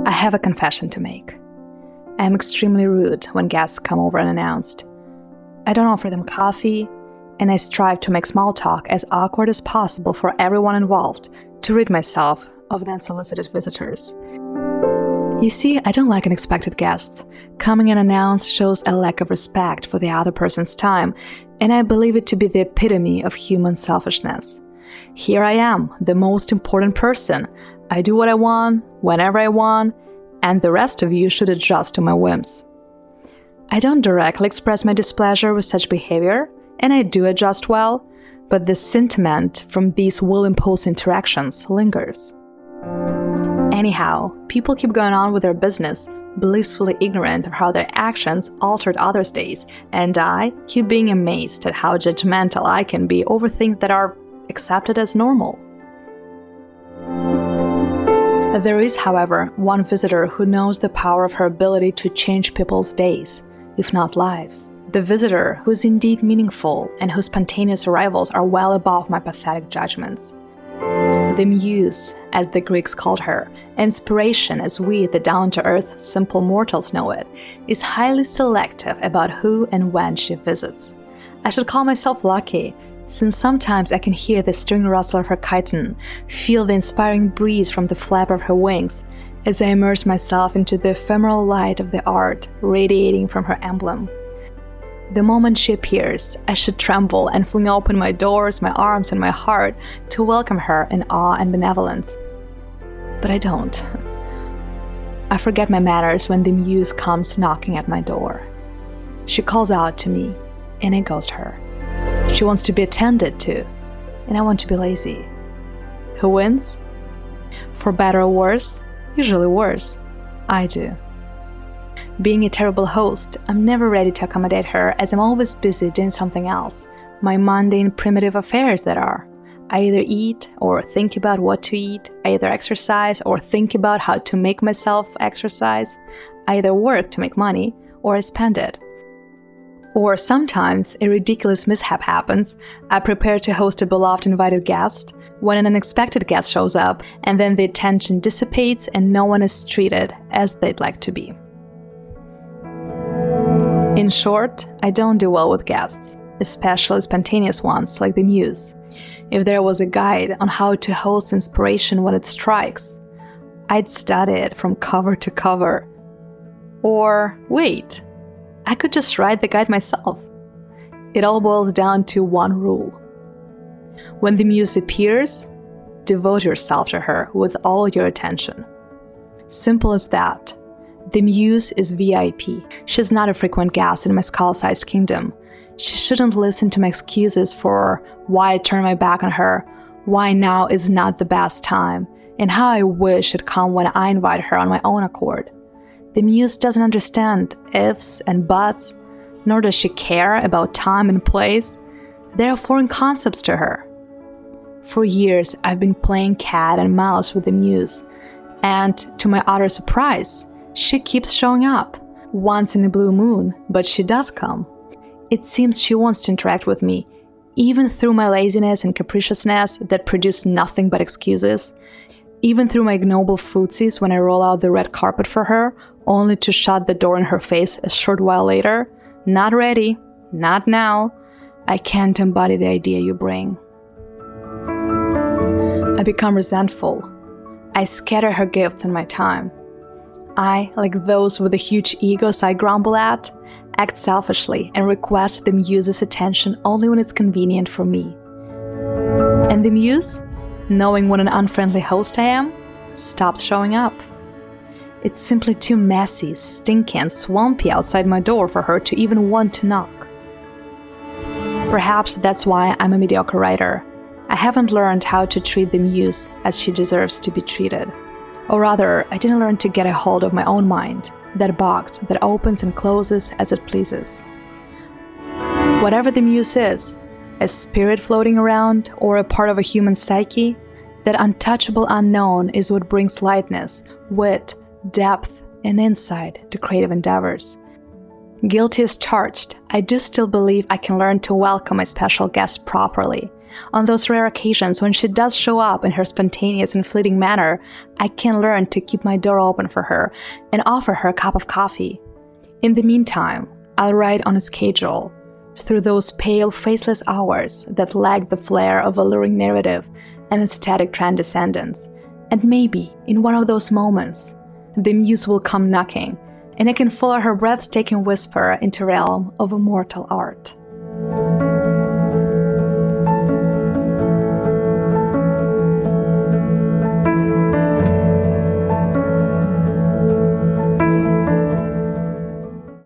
I have a confession to make. I am extremely rude when guests come over unannounced. I don't offer them coffee, and I strive to make small talk as awkward as possible for everyone involved to rid myself of the unsolicited visitors. You see, I don't like unexpected guests. Coming unannounced shows a lack of respect for the other person's time, and I believe it to be the epitome of human selfishness. Here I am, the most important person. I do what I want, whenever I want, and the rest of you should adjust to my whims. I don't directly express my displeasure with such behavior, and I do adjust well, but the sentiment from these will-imposed interactions lingers. Anyhow, people keep going on with their business, blissfully ignorant of how their actions altered others' days, and I keep being amazed at how judgmental I can be over things that are accepted as normal. There is, however, one visitor who knows the power of her ability to change people's days, if not lives. The visitor who is indeed meaningful and whose spontaneous arrivals are well above my pathetic judgments. The Muse, as the Greeks called her, inspiration as we, the down-to-earth, simple mortals know it, is highly selective about who and when she visits. I should call myself lucky, since sometimes I can hear the string rustle of her chiton, feel the inspiring breeze from the flap of her wings, as I immerse myself into the ephemeral light of the art radiating from her emblem. The moment she appears, I should tremble and fling open my doors, my arms, and my heart to welcome her in awe and benevolence. But I don't. I forget my manners when the Muse comes knocking at my door. She calls out to me, and I ghost her. She wants to be attended to, and I want to be lazy. Who wins? For better or worse, usually worse, I do. Being a terrible host, I'm never ready to accommodate her as I'm always busy doing something else. My mundane, primitive affairs that are. I either eat or think about what to eat. I either exercise or think about how to make myself exercise. I either work to make money or I spend it. Or sometimes a ridiculous mishap happens. I prepare to host a beloved invited guest, when an unexpected guest shows up, and then the attention dissipates and no one is treated as they'd like to be. In short, I don't do well with guests, especially spontaneous ones like the Muse. If there was a guide on how to host inspiration when it strikes, I'd study it from cover to cover. Or wait, I could just write the guide myself. It all boils down to one rule. When the Muse appears, devote yourself to her with all your attention. Simple as that. The Muse is VIP. She's not a frequent guest in my skull-sized kingdom. She shouldn't listen to my excuses for why I turn my back on her, why now is not the best time, and how I wish she'd come when I invite her on my own accord. The Muse doesn't understand ifs and buts, nor does she care about time and place. They are foreign concepts to her. For years, I've been playing cat and mouse with the Muse, and to my utter surprise, she keeps showing up, once in a blue moon, but she does come. It seems she wants to interact with me, even through my laziness and capriciousness that produce nothing but excuses, even through my ignoble footsies when I roll out the red carpet for her, only to shut the door in her face a short while later. Not ready, not now. I can't embody the idea you bring. I become resentful. I scatter her gifts and my time. I, like those with the huge egos I grumble at, act selfishly and request the Muse's attention only when it's convenient for me. And the Muse, knowing what an unfriendly host I am, stops showing up. It's simply too messy, stinky, and swampy outside my door for her to even want to knock. Perhaps that's why I'm a mediocre writer. I haven't learned how to treat the Muse as she deserves to be treated. Or rather, I didn't learn to get a hold of my own mind, that box that opens and closes as it pleases. Whatever the Muse is, a spirit floating around or a part of a human psyche, that untouchable unknown is what brings lightness, wit, depth, and insight to creative endeavors. Guilty as charged, I do still believe I can learn to welcome my special guest properly. On those rare occasions when she does show up in her spontaneous and fleeting manner, I can learn to keep my door open for her and offer her a cup of coffee. In the meantime, I'll write on a schedule through those pale, faceless hours that lack the flair of alluring narrative and aesthetic transcendence. And maybe, in one of those moments, the muse will come knocking, and I can follow her breathtaking whisper into realm of immortal art.